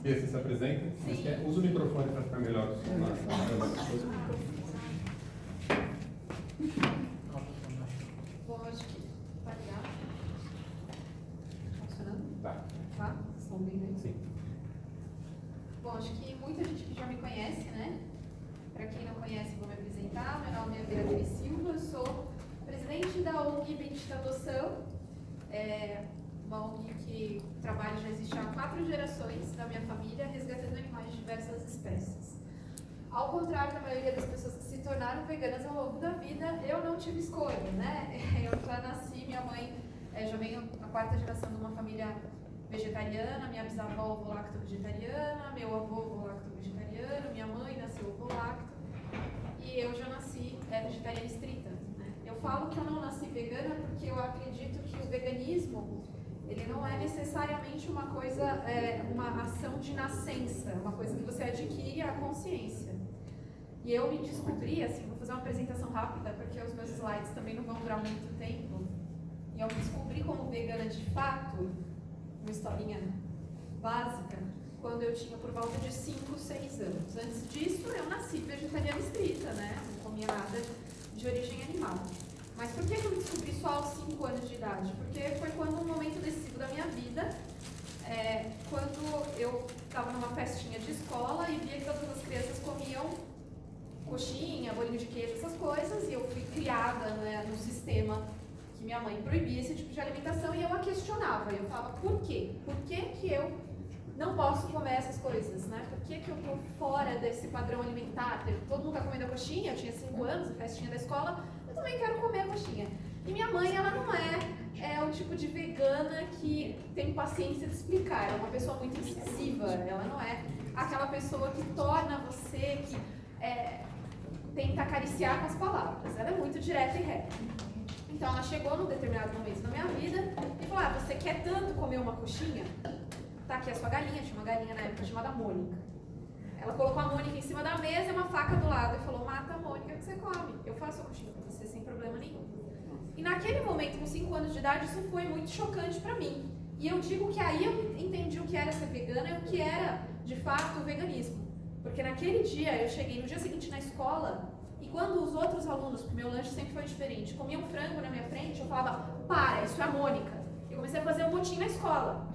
Bia, você se apresenta? Sim. Usa o microfone para ficar melhor. Bom, acho que vai ligar. Funcionando? Tá. Tá? Estão bem aí? Sim. Bom, acho que muita gente que já me conhece, né? Para quem não conhece, vou me apresentar. Meu nome é Beatriz Silva, eu sou presidente da ONG Bendita Adoção. É uma ONG que trabalha, já existe há 4 gerações da minha família, resgatando animais de diversas espécies. Ao contrário da maioria das pessoas que se tornaram veganas ao longo da vida, eu não tive escolha, né? Eu já nasci, minha mãe já veio a 4ª geração de uma família vegetariana, minha bisavó ovo-lacto-vegetariana, meu avô ovo-lacto-vegetariano, minha mãe nasceu ovo-lacto e eu já nasci vegetariana estrita, né? Eu falo que eu não nasci vegana porque eu acredito que o veganismo ele não é necessariamente uma coisa, uma ação de nascença, uma coisa que você adquire a consciência. E eu me descobri, assim, vou fazer uma apresentação rápida porque os meus slides também não vão durar muito tempo. E eu me descobri como vegana de fato, uma historinha básica, quando eu tinha por volta de 5, 6 anos. Antes disso, eu nasci vegetariana estrita, né? Não comia nada de origem animal. Mas por que eu me descobri só aos 5 anos de idade? Porque foi quando um momento decisivo da minha vida, quando eu estava numa festinha de escola e via que todas as crianças comiam coxinha, bolinho de queijo, essas coisas, e eu fui criada, né, num sistema que minha mãe proibia esse tipo de alimentação e eu a questionava. Eu falava, por quê? Por que eu não posso comer essas coisas, né? Por que eu tô fora desse padrão alimentar? Todo mundo tá comendo a coxinha, eu tinha 5 anos, festinha da escola, eu também quero comer a coxinha. E minha mãe, ela não é o tipo de vegana que tem paciência de explicar, ela é uma pessoa muito incisiva, ela não é aquela pessoa que torna você, que tenta acariciar com as palavras, ela é muito direta e reta. Então ela chegou num determinado momento da minha vida e falou, você quer tanto comer uma coxinha? Tá aqui a sua galinha, tinha uma galinha na época chamada Mônica. Ela colocou a Mônica em cima da mesa e uma faca do lado e falou, mata a Mônica que você come. Eu faço a coxinha pra você sem problema nenhum. E naquele momento, com 5 anos de idade, isso foi muito chocante pra mim. E eu digo que aí eu entendi o que era ser vegana e o que era, de fato, o veganismo. Porque naquele dia, eu cheguei no dia seguinte na escola e quando os outros alunos, porque meu lanche sempre foi diferente, comiam frango na minha frente, eu falava, para, isso é a Mônica. Eu comecei a fazer um motim na escola.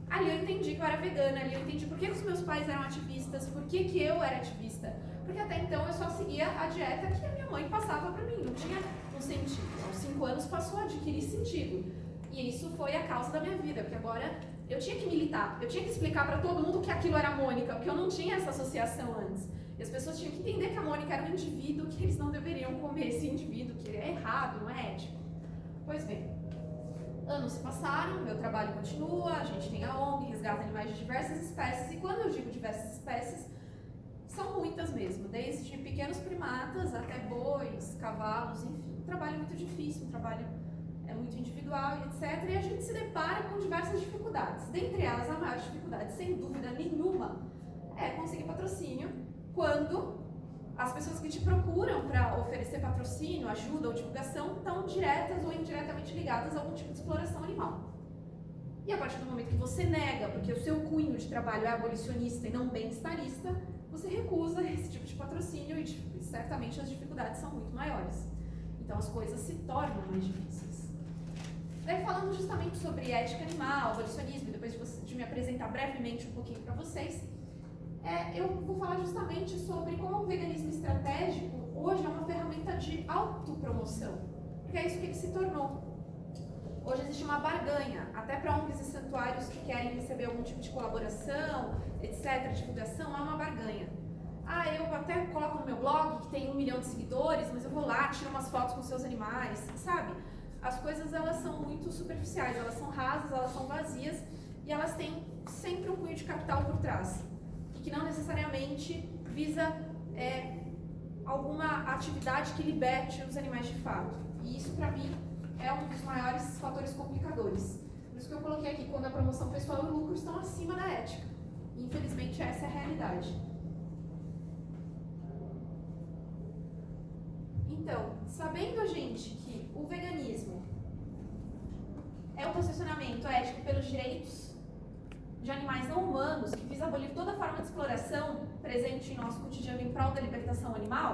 Ali eu entendi que eu era vegana, ali eu entendi por que os meus pais eram ativistas, por que eu era ativista. Porque até então eu só seguia a dieta que a minha mãe passava pra mim, não tinha um sentido. Aos 5 anos passou a adquirir sentido. E isso foi a causa da minha vida, porque agora eu tinha que militar, eu tinha que explicar pra todo mundo que aquilo era a Mônica, porque eu não tinha essa associação antes. E as pessoas tinham que entender que a Mônica era um indivíduo, que eles não deveriam comer esse indivíduo, que ele é errado, não é ético. Pois bem, anos se passaram, meu trabalho continua, a gente tem a ONG, resgata animais de diversas espécies, e quando eu digo diversas espécies, são muitas mesmo, desde pequenos primatas até bois, cavalos, enfim. Um trabalho muito difícil, um trabalho muito individual e etc. E a gente se depara com diversas dificuldades. Dentre elas, a maior dificuldade, sem dúvida nenhuma, é conseguir patrocínio quando as pessoas que te procuram para oferecer patrocínio, ajuda ou divulgação estão diretas ou indiretamente ligadas a algum tipo de exploração animal. E a partir do momento que você nega, porque o seu cunho de trabalho é abolicionista e não bem-estarista, você recusa esse tipo de patrocínio e certamente as dificuldades são muito maiores. Então as coisas se tornam mais difíceis. Daí falando justamente sobre ética animal, abolicionismo, e depois de me apresentar brevemente um pouquinho para vocês, eu vou falar justamente sobre como o veganismo estratégico hoje é uma ferramenta de autopromoção, porque é isso que ele se tornou. Hoje existe uma barganha, até para ONGs e santuários que querem receber algum tipo de colaboração, etc., divulgação, é uma barganha. Eu até coloco no meu blog que tem 1 milhão de seguidores, mas eu vou lá, tiro umas fotos com seus animais, sabe? As coisas, elas são muito superficiais, elas são rasas, elas são vazias e elas têm sempre um cunho de capital por trás. Que não necessariamente visa alguma atividade que liberte os animais de fato. E isso, para mim, é um dos maiores fatores complicadores. Por isso que eu coloquei aqui, quando a promoção pessoal e o lucro estão acima da ética. E, infelizmente, essa é a realidade. Então, sabendo a gente que o veganismo é um posicionamento ético pelos direitos de animais não humanos, que visa abolir presente em nosso cotidiano em prol da libertação animal?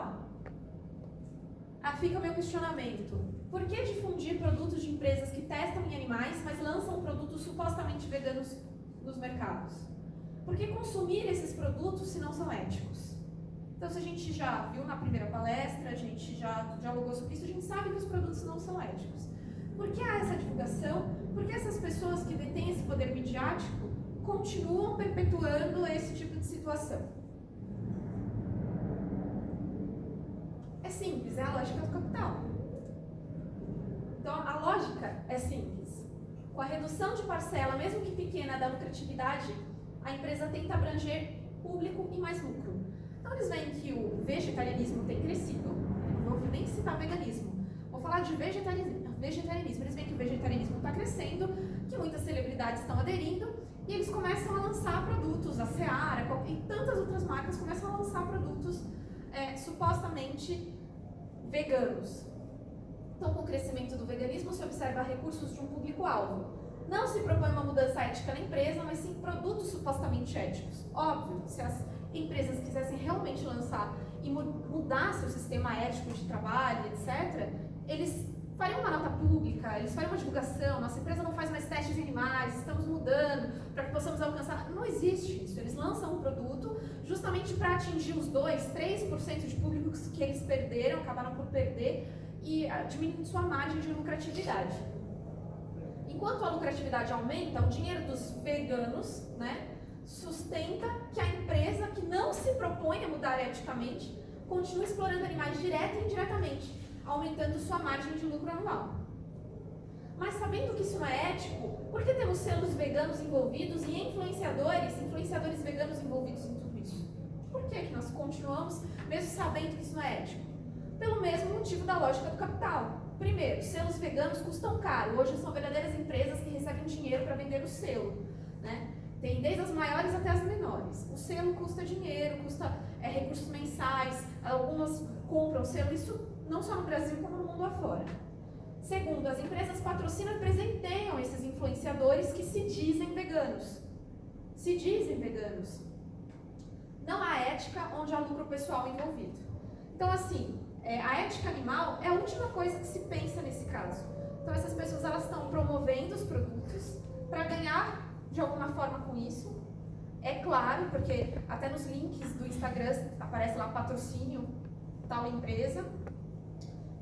Fica o meu questionamento. Por que difundir produtos de empresas que testam em animais, mas lançam produtos supostamente veganos nos mercados? Por que consumir esses produtos se não são éticos? Então, se a gente já viu na primeira palestra, a gente já dialogou sobre isso, a gente sabe que os produtos não são éticos. Por que há essa divulgação? Por que essas pessoas que detêm esse poder midiático continuam perpetuando esse tipo de situação? É simples, é a lógica do capital. Então, a lógica é simples. Com a redução de parcela, mesmo que pequena, da lucratividade, a empresa tenta abranger público e mais lucro. Então, eles veem que o vegetarianismo tem crescido, não vou nem citar veganismo, vou falar de vegetarianismo. Eles veem que o vegetarianismo está crescendo, que muitas celebridades estão aderindo, e eles começam a lançar produtos, a Seara e tantas outras marcas começam a lançar produtos supostamente veganos. Então, com o crescimento do veganismo, se observa recursos de um público-alvo. Não se propõe uma mudança ética na empresa, mas sim produtos supostamente éticos. Óbvio, se as empresas quisessem realmente lançar e mudar seu sistema ético de trabalho, etc., eles fariam uma nota pública, eles fariam uma divulgação, nossa empresa não faz mais testes em animais, estamos mudando para que possamos alcançar. Não existe isso. Eles lançam um produto justamente para atingir os 2%, 3% de públicos que eles perderam, acabaram por perder, e diminuindo sua margem de lucratividade. Enquanto a lucratividade aumenta, o dinheiro dos veganos, sustenta que a empresa que não se propõe a mudar eticamente continue explorando animais direta e indiretamente, aumentando sua margem de lucro anual. Mas sabendo que isso não é ético, por que temos selos veganos envolvidos e influenciadores veganos envolvidos em tudo isso? Por que nós continuamos, mesmo sabendo que isso não é ético? Pelo mesmo motivo da lógica do capital. Primeiro, selos veganos custam caro. Hoje são verdadeiras empresas que recebem dinheiro para vender o selo. Tem desde as maiores até as menores. O selo custa dinheiro, custa recursos mensais, algumas compram selo, isso não só no Brasil como no mundo afora. Segundo, as empresas patrocinam e presenteiam esses influenciadores que se dizem veganos. Não há ética onde há lucro pessoal envolvido. Então, assim, a ética animal é a última coisa que se pensa nesse caso. Então, essas pessoas elas estão promovendo os produtos para ganhar de alguma forma com isso. É claro, porque até nos links do Instagram aparece lá patrocínio tal empresa.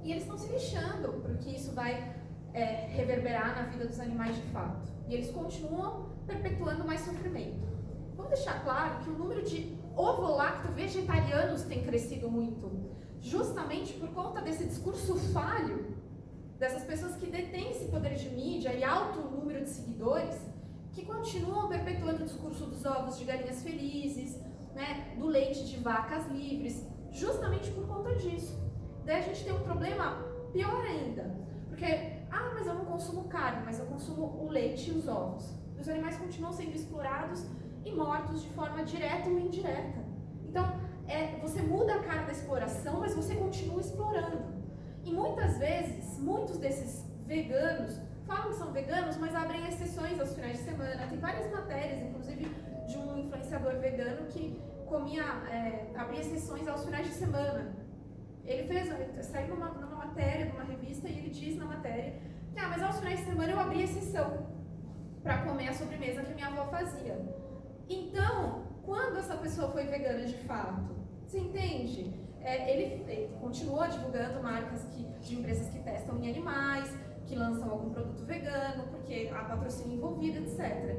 E eles estão se lixando porque isso vai reverberar na vida dos animais de fato. E eles continuam perpetuando mais sofrimento. Vamos deixar claro que o número de ovo-lacto-vegetarianos tem crescido muito, justamente por conta desse discurso falho dessas pessoas que detêm esse poder de mídia e alto número de seguidores, que continuam perpetuando o discurso dos ovos de galinhas felizes, do leite de vacas livres, justamente por conta disso. Daí a gente tem um problema pior ainda, porque, mas eu não consumo carne, mas eu consumo o leite e os ovos. Os animais continuam sendo explorados e mortos de forma direta ou indireta. Então, você muda a cara da exploração, mas você continua explorando. E muitas vezes, muitos desses veganos falam que são veganos, mas abrem exceções aos finais de semana. Tem várias matérias, inclusive de um influenciador vegano que abria exceções aos finais de semana. Ele saiu numa matéria, numa revista, e ele diz na matéria que mas aos finais de semana eu abria exceção para comer a sobremesa que minha avó fazia. Então, quando essa pessoa foi vegana de fato, você entende? Ele continuou divulgando marcas de empresas que testam em animais, que lançam algum produto vegano, porque há patrocínio envolvido, etc.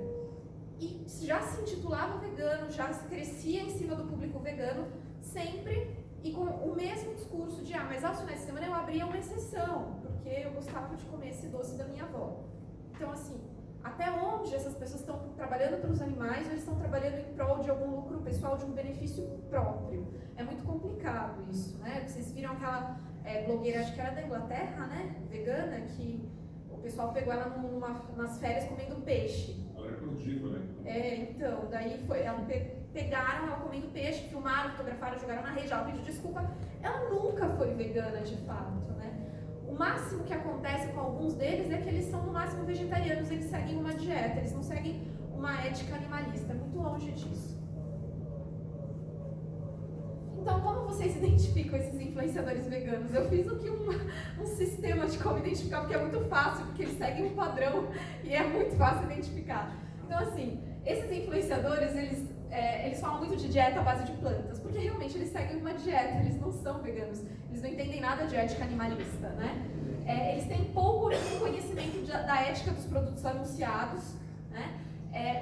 E já se intitulava vegano, já se crescia em cima do público vegano, sempre e com o mesmo discurso de mas aos finais de semana eu abria uma exceção, porque eu gostava de comer esse doce da minha avó. Então, assim, até onde essas pessoas estão trabalhando pelos animais ou eles estão trabalhando em prol de algum lucro pessoal, de um benefício próprio? É muito complicado isso, Vocês viram aquela blogueira, acho que era da Inglaterra, vegana, que o pessoal pegou ela nas férias comendo peixe. Ela era produtiva, Então, daí pegaram ela comendo peixe, filmaram, fotografaram, jogaram na rede, ela pediu desculpa. Ela nunca foi vegana de fato, O máximo que acontece com alguns deles é que eles são no máximo vegetarianos, eles seguem uma dieta, eles não seguem uma ética animalista, é muito longe disso. identificam esses influenciadores veganos? Eu fiz aqui um sistema de como identificar, porque é muito fácil, porque eles seguem um padrão e é muito fácil identificar. Então, assim, esses influenciadores, eles falam muito de dieta à base de plantas, porque realmente eles seguem uma dieta, eles não são veganos, eles não entendem nada de ética animalista, né? Eles têm pouco conhecimento da ética dos produtos anunciados, né?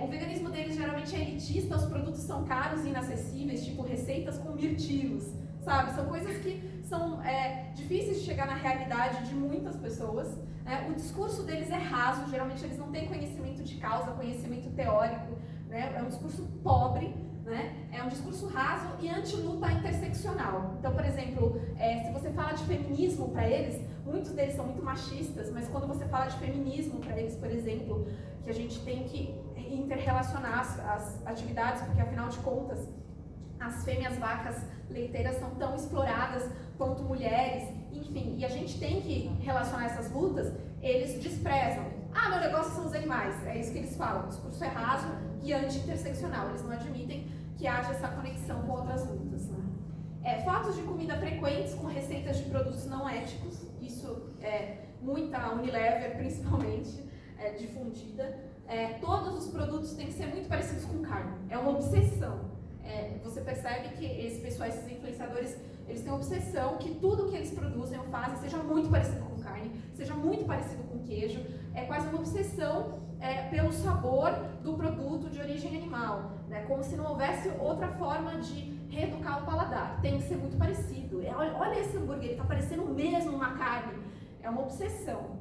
O veganismo deles geralmente é elitista, os produtos são caros e inacessíveis, tipo receitas com mirtilos, sabe? São coisas que são difíceis de chegar na realidade de muitas pessoas. O discurso deles é raso, geralmente eles não têm conhecimento de causa, conhecimento teórico, né? É um discurso pobre, né? É um discurso raso e anti-luta interseccional. Então, por exemplo, se você fala de feminismo para eles, muitos deles são muito machistas, mas quando você fala de feminismo para eles, por exemplo, que a gente tem que interrelacionar as atividades, porque afinal de contas, as fêmeas vacas leiteiras são tão exploradas quanto mulheres, enfim, e a gente tem que relacionar essas lutas, eles desprezam. Ah, meu negócio são os animais, é isso que eles falam, o discurso é raso e anti-interseccional, eles não admitem que haja essa conexão com outras lutas, né? Fotos de comida frequentes com receitas de produtos não éticos, isso é muita Unilever principalmente, difundida. Todos os produtos têm que ser muito parecidos com carne, é uma obsessão. Você percebe que esses influenciadores, eles têm uma obsessão que tudo que eles produzem ou fazem seja muito parecido com carne, seja muito parecido com queijo, é quase uma obsessão pelo sabor do produto de origem animal, né? Como se não houvesse outra forma de reeducar o paladar, tem que ser muito parecido. Olha esse hambúrguer, ele está parecendo mesmo uma carne, é uma obsessão.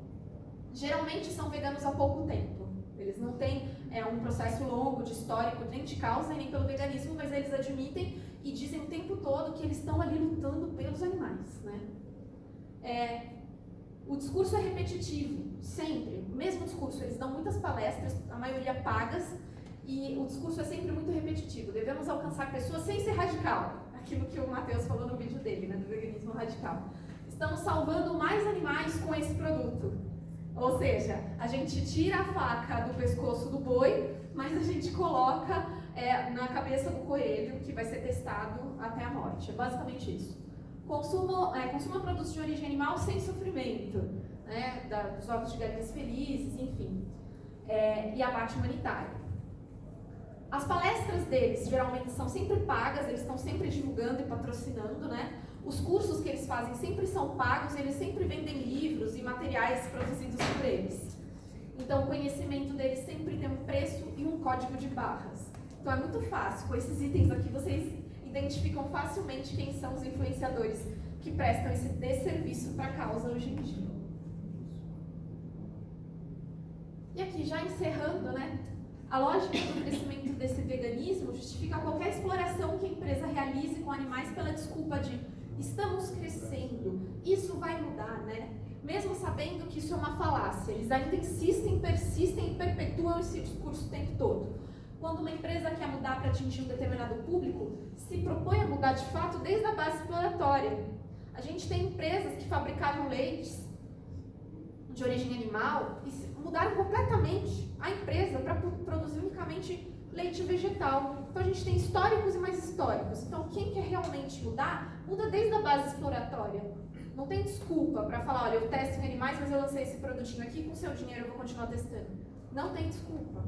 Geralmente são veganos há pouco tempo. Eles não têm um processo longo de histórico, nem de causa, nem pelo veganismo, mas eles admitem e dizem o tempo todo que eles estão ali lutando pelos animais, né? O discurso é repetitivo, sempre, o mesmo discurso. Eles dão muitas palestras, a maioria pagas, e o discurso é sempre muito repetitivo. Devemos alcançar pessoas sem ser radical, aquilo que o Matheus falou no vídeo dele, né, do veganismo radical. Estamos salvando mais animais com esse produto. Ou seja, a gente tira a faca do pescoço do boi, mas a gente coloca na cabeça do coelho, que vai ser testado até a morte. É basicamente isso. Consuma produtos de origem animal sem sofrimento, né? Dos ovos de galinhas felizes, enfim. E abate humanitário. As palestras deles geralmente são sempre pagas, eles estão sempre divulgando e patrocinando, né? Os cursos que eles fazem sempre são pagos, eles sempre vendem livros e materiais produzidos por eles. Então, o conhecimento deles sempre tem um preço e um código de barras. Então, é muito fácil. Com esses itens aqui, vocês identificam facilmente quem são os influenciadores que prestam esse desserviço para a causa hoje em dia. E aqui, já encerrando, né? A lógica do crescimento desse veganismo justifica qualquer exploração que a empresa realize com animais pela desculpa de estamos crescendo, isso vai mudar, né? Mesmo sabendo que isso é uma falácia, eles ainda insistem, persistem e perpetuam esse discurso o tempo todo. Quando uma empresa quer mudar para atingir um determinado público, se propõe a mudar de fato desde a base exploratória. A gente tem empresas que fabricavam leites de origem animal e mudaram completamente a empresa para produzir unicamente leite vegetal. Então a gente tem históricos e mais históricos. Então quem quer realmente mudar, muda desde a base exploratória. Não tem desculpa para falar, olha, eu testo em animais, mas eu lancei esse produtinho aqui, com seu dinheiro eu vou continuar testando. Não tem desculpa.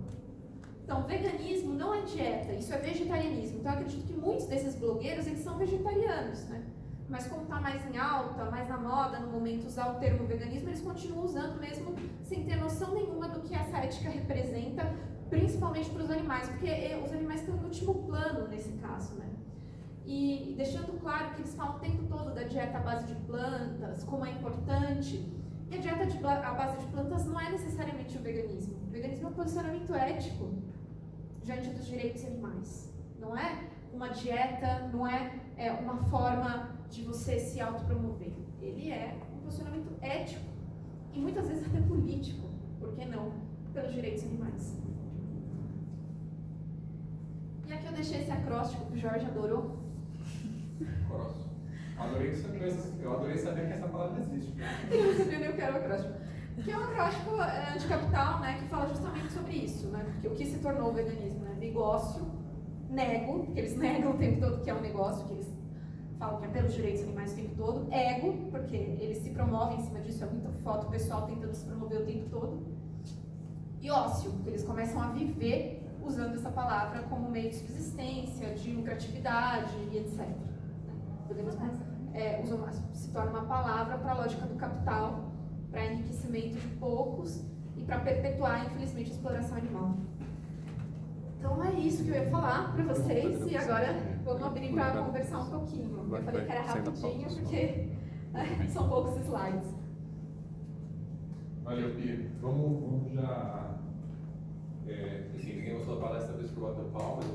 Então, veganismo não é dieta, isso é vegetarianismo. Então eu acredito que muitos desses blogueiros, eles são vegetarianos, né? Mas como está mais em alta, mais na moda no momento usar o termo veganismo, eles continuam usando mesmo sem ter noção nenhuma do que essa ética representa, principalmente para os animais, porque os animais estão no último plano nesse caso, né? E deixando claro que eles falam o tempo todo da dieta à base de plantas, como é importante. E a dieta à base de plantas não é necessariamente o veganismo. O veganismo é um posicionamento ético diante dos direitos animais. Não é uma dieta, não é uma forma de você se autopromover. Ele é um posicionamento ético e muitas vezes até político, por que não, pelos direitos animais. E aqui eu deixei esse acróstico que o Jorge adorou. Acróstico. Eu adorei saber que essa palavra existe. Eu não sabia nem o que era o acróstico. Que é um acróstico anticapital, né, que fala justamente sobre isso, né, porque o que se tornou o veganismo, né, negócio, nego, que eles negam o tempo todo que é um negócio, que eles falam que é pelos direitos animais o tempo todo, ego, porque eles se promovem em cima disso, é muita foto pessoal tentando se promover o tempo todo, e ócio, porque eles começam a viver usando essa palavra como meio de subsistência, de lucratividade e etc. O veganismo se torna uma palavra para a lógica do capital, para enriquecimento de poucos e para perpetuar, infelizmente, a exploração animal. Então é isso que eu ia falar para vocês e agora vamos abrir para conversar um pouquinho. Eu falei que era rapidinho porque são poucos slides. Valeu, Pia. Vamos já... assim, ninguém gostou da palestra, talvez por bater palmas.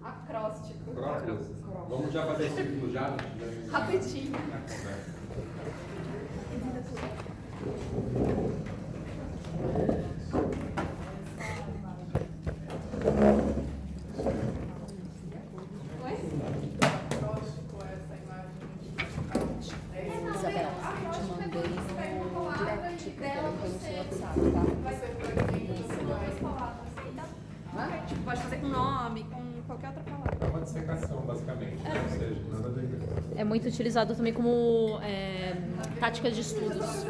Acróstico. Vamos já fazer esse ciclo já? Rapidinho. Pode fazer com nome, com qualquer outra palavra. É uma dissecação, basicamente. Ou seja, nada a ver. É muito utilizado também como tática de estudos.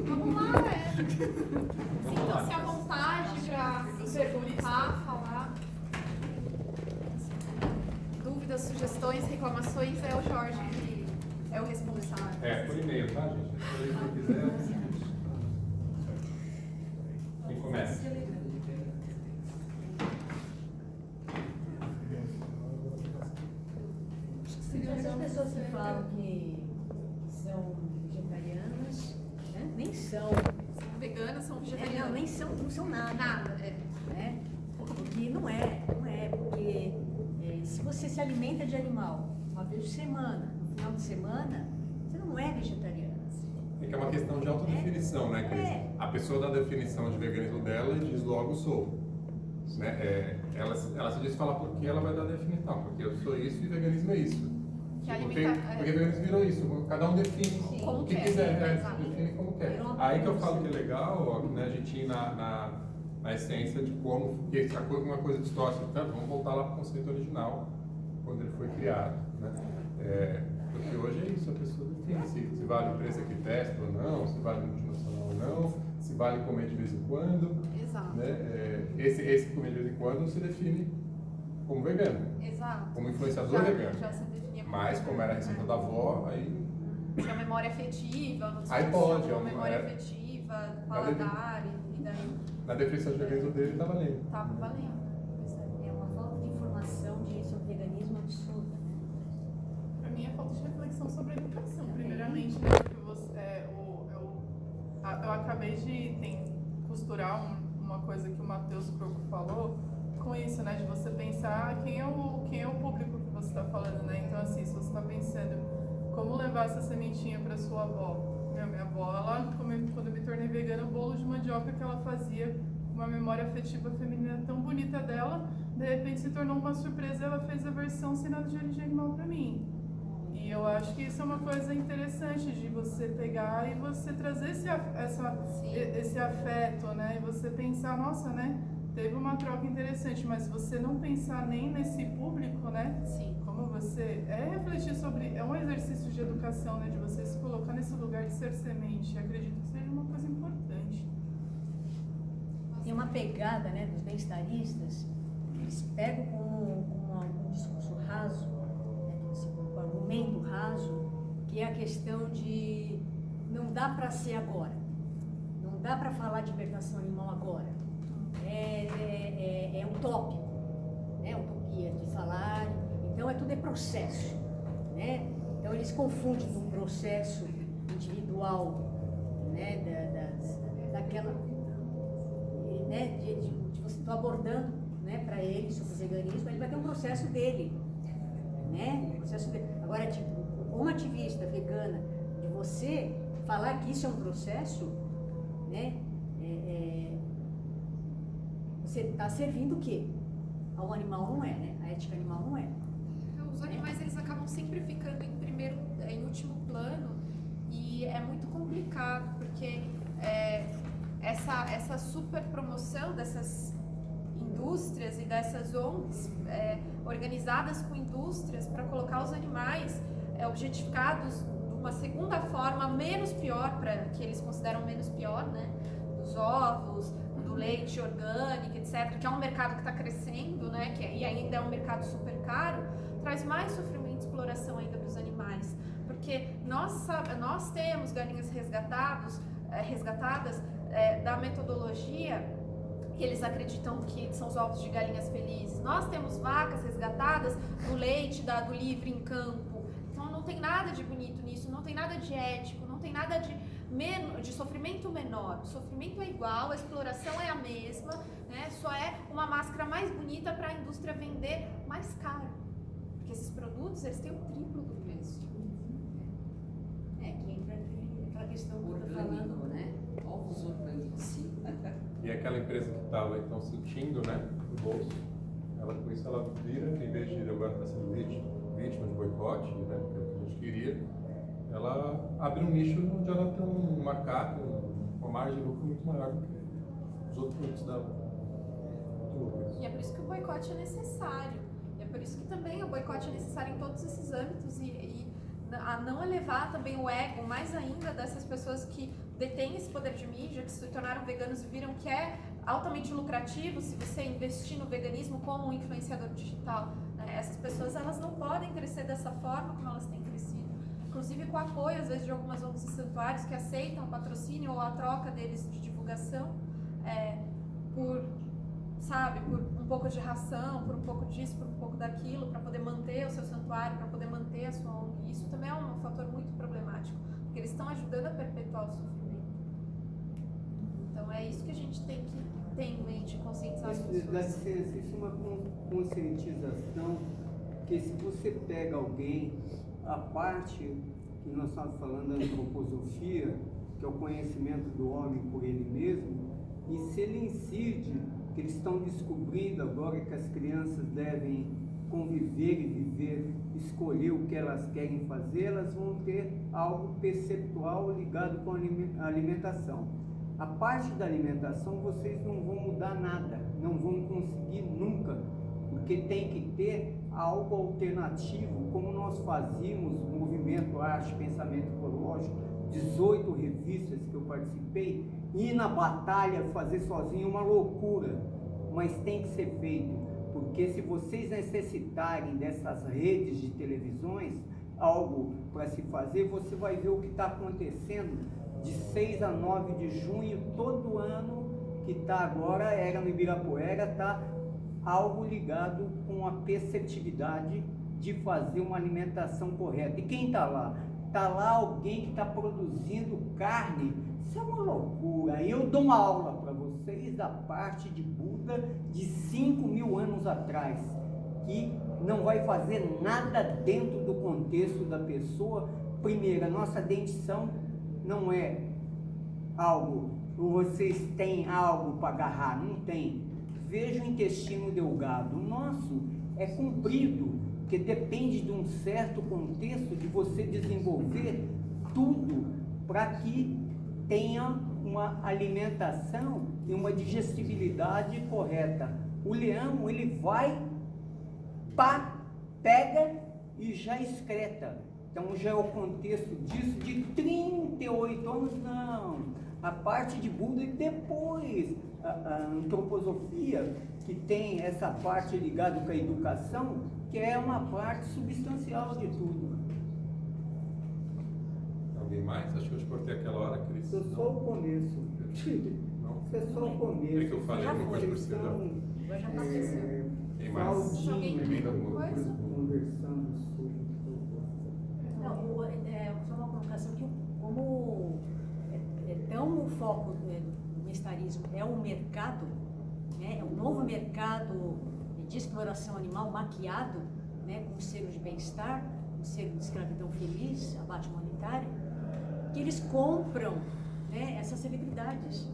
Vamos lá, sintam-se à vontade para perguntar, falar. Dúvidas, sugestões, reclamações, é o Jorge que é o responsável. Por e-mail, tá, gente? Se quiser. Quem começa? Essas pessoas que falam que são vegetarianas, né? Nem são. São veganas, são vegetarianas. Não, nem são, não são nada. Nada, Né? Porque não é, porque se você se alimenta de animal uma vez por semana, no final de semana, você não é vegetariana. É que é uma questão de autodefinição, né, Cris? A pessoa dá a definição de veganismo dela e diz logo sou. Né? Ela se diz falar porque ela vai dar a definição, porque eu sou isso e veganismo é isso. Porque veganismo virou isso, cada um define Como o que quer, quiser, define como quer. Aí que eu falo que é legal, ó, né, a gente ir na essência de como, porque uma coisa distorce tanto, vamos voltar lá para o conceito original, quando ele foi criado. Né? Porque hoje é isso, a pessoa define se vale a empresa que testa ou não, se vale multinacional ou não, se vale comer de vez em quando. Exato. Né? Esse comer de vez em quando se define como vegano, Exato. como influenciador vegano. Já se definia Mas como era a receita da avó, aí... Tinha memória afetiva, Aí pode, memória afetiva, paladar e daí... Na definição de veganismo dele tá valendo. Tava valendo. É uma falta de informação sobre veganismo absurda, né? Para mim é falta de reflexão sobre a educação, primeiramente, né? Porque eu acabei de costurar uma coisa que o Matheus Croco falou com isso, né? De você pensar quem é o público que você está falando, né? Então, assim, se você está pensando como levar essa sementinha para sua avó. Minha avó, ela, quando eu me tornei vegana, o bolo de mandioca que ela fazia, uma memória afetiva feminina tão bonita dela, de repente se tornou uma surpresa, ela fez a versão sem nada de origem animal para mim. E eu acho que isso é uma coisa interessante de você pegar e você trazer esse afeto, né? E você pensar, nossa, né? Teve uma troca interessante, mas você não pensar nem nesse público, né? Sim. Como você refletir sobre, é um exercício de educação, né? De você se colocar nesse lugar de ser semente. Acredito que seja uma coisa importante. Tem uma pegada, né, dos bem-estaristas, eles pegam com um discurso raso, né, com um argumento raso, que é a questão de não dá para ser agora, não dá para falar de libertação animal agora, é utópico, né, utopia de falar, então tudo é processo, né? Então eles confundem o processo individual, né, daquela, né, de você está abordando, né, para ele sobre o veganismo, ele vai ter um processo dele, né? Um processo dele. Agora, tipo, como ativista vegana, de você falar que isso é um processo, né? Você está servindo o quê? Ao animal não é, né? A ética animal não é. Os animais, eles acabam sempre ficando em último plano e é muito complicado, porque essa super promoção dessas indústrias e dessas ONGs organizadas com indústrias para colocar os animais objetificados de uma segunda forma menos pior, que eles consideram menos pior, né? Dos ovos, do leite orgânico, etc., que é um mercado que está crescendo, né? E ainda é um mercado super caro, traz mais sofrimento e exploração ainda para os animais. Porque nós temos galinhas resgatadas da metodologia que eles acreditam que são os ovos de galinhas felizes. Nós temos vacas resgatadas do leite do livre em campo. Então não tem nada de bonito nisso, não tem nada de ético, não tem nada de sofrimento menor. O sofrimento é igual, a exploração é a mesma, né? Só é uma máscara mais bonita para a indústria vender mais caro. Porque esses produtos, eles têm o triplo do preço. Que entra aquela questão que eu estou falando, né? Ovos orgânicos. E aquela empresa que estava então sentindo, né, no bolso, ela com isso ela vira, em vez de agora estar sendo vítima de boicote, né, que é o que a gente queria, ela abre um nicho onde ela tem um mercado, uma margem de lucro muito maior do que os outros produtos da lucro. E é por isso que o boicote é necessário. E é por isso que também o boicote é necessário em todos esses âmbitos e a não elevar também o ego, mais ainda dessas pessoas que detêm esse poder de mídia, que se tornaram veganos e viram que é altamente lucrativo se você investir no veganismo como um influenciador digital. Né? Essas pessoas, elas não podem crescer dessa forma como elas têm crescido. Inclusive com o apoio, às vezes, de algumas ONGs e santuários que aceitam o patrocínio ou a troca deles de divulgação por um pouco de ração, por um pouco disso, por um pouco daquilo, para poder manter o seu santuário, para poder manter a sua ONG. Isso também é um fator muito problemático, porque eles estão ajudando a perpetuar o sofrimento. Então é isso que a gente tem que ter em mente, conscientizar as pessoas. Dá licença, isso é uma conscientização, que se você pega alguém, a parte que nós estamos falando da antroposofia, que é o conhecimento do homem por ele mesmo, e se ele incide, que eles estão descobrindo agora que as crianças devem conviver e viver, escolher o que elas querem fazer, elas vão ter algo perceptual ligado com a alimentação. A parte da alimentação vocês não vão mudar nada, não vão conseguir nunca, porque tem que ter algo alternativo, como nós fazíamos o movimento Arte, Pensamento Ecológico, 18 revistas que eu participei, ir na batalha, fazer sozinho, uma loucura, mas tem que ser feito, porque se vocês necessitarem dessas redes de televisões, algo para se fazer, você vai ver o que está acontecendo de 6 a 9 de junho, todo ano, que está agora, era no Ibirapuera, está algo ligado com a perceptividade de fazer uma alimentação correta. E quem está lá? Está lá alguém que está produzindo carne. Isso é uma loucura. Eu dou uma aula para vocês da parte de Buda de 5.000 anos atrás, que não vai fazer nada dentro do contexto da pessoa. Primeiro, a nossa dentição não é algo, vocês têm algo para agarrar, não tem. Veja o intestino delgado, o nosso é comprido, porque depende de um certo contexto de você desenvolver tudo para que tenha uma alimentação e uma digestibilidade correta. O leão, ele vai, pega e já excreta. Então já é o contexto disso de 38 anos, não. A parte de Buda e depois a antroposofia, que tem essa parte ligada com a educação, que é uma parte substancial de tudo. Alguém mais? Acho que eu te cortei aquela hora, Cris. Isso é só o começo. Não? Isso é só o começo. É que eu falei alguma coisa por cima. Já aconteceu. Quem mais? Alguém Bebida tem alguma alguma coisa? Conversando sobre. Não, só uma colocação que como é tão o foco do estarismo é o mercado, né, é um novo mercado de exploração animal maquiado, né, com selo de bem-estar, com selo de escravidão feliz, abate humanitário, que eles compram, né, essas celebridades.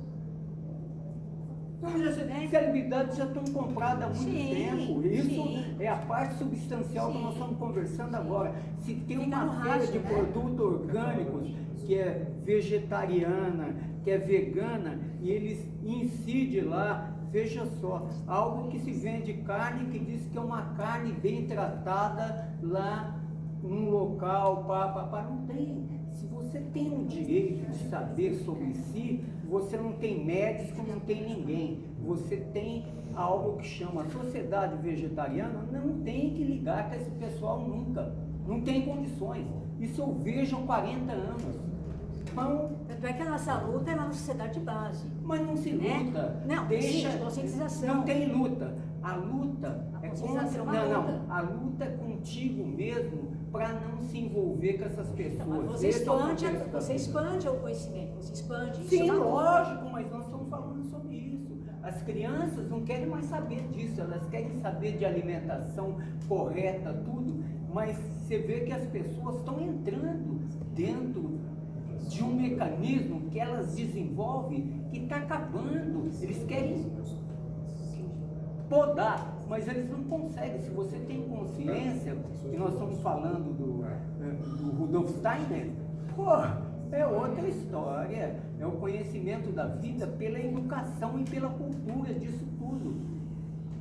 As celebridades já estão compradas há muito tempo. Isso é a parte substancial que nós estamos conversando agora. Se tem Fica uma no feira rastro, de né? produtos orgânicos que é vegetariana, que é vegana, e eles incidem lá, veja só, algo que se vende carne, que diz que é uma carne bem tratada lá num local, não tem. Se você tem o direito de saber sobre si, você não tem médico, não tem ninguém. Você tem algo que chama sociedade vegetariana, não tem que ligar com esse pessoal nunca. Não tem condições. Isso eu vejo há 40 anos. Então, Tanto é que a nossa luta é na sociedade de base. mas não se Né? luta. Não, deixa, sim, de conscientização. Não tem luta. A luta A é conscientização contra. é uma Não, luta. não. A luta é contigo mesmo para não se envolver com essas pessoas. Mas você Esse é o expande, contexto da você vida. expande o conhecimento, você expande. Isso Sim, é uma luta. lógico, mas nós estamos falando sobre isso. As crianças não querem mais saber disso, elas querem saber de alimentação correta, tudo, mas você vê que as pessoas estão entrando dentro de um mecanismo que elas desenvolvem que está acabando. Eles querem podar, mas eles não conseguem. Se você tem consciência, que nós estamos falando do Rudolf Steiner, pô, é outra história. É o conhecimento da vida pela educação e pela cultura disso tudo.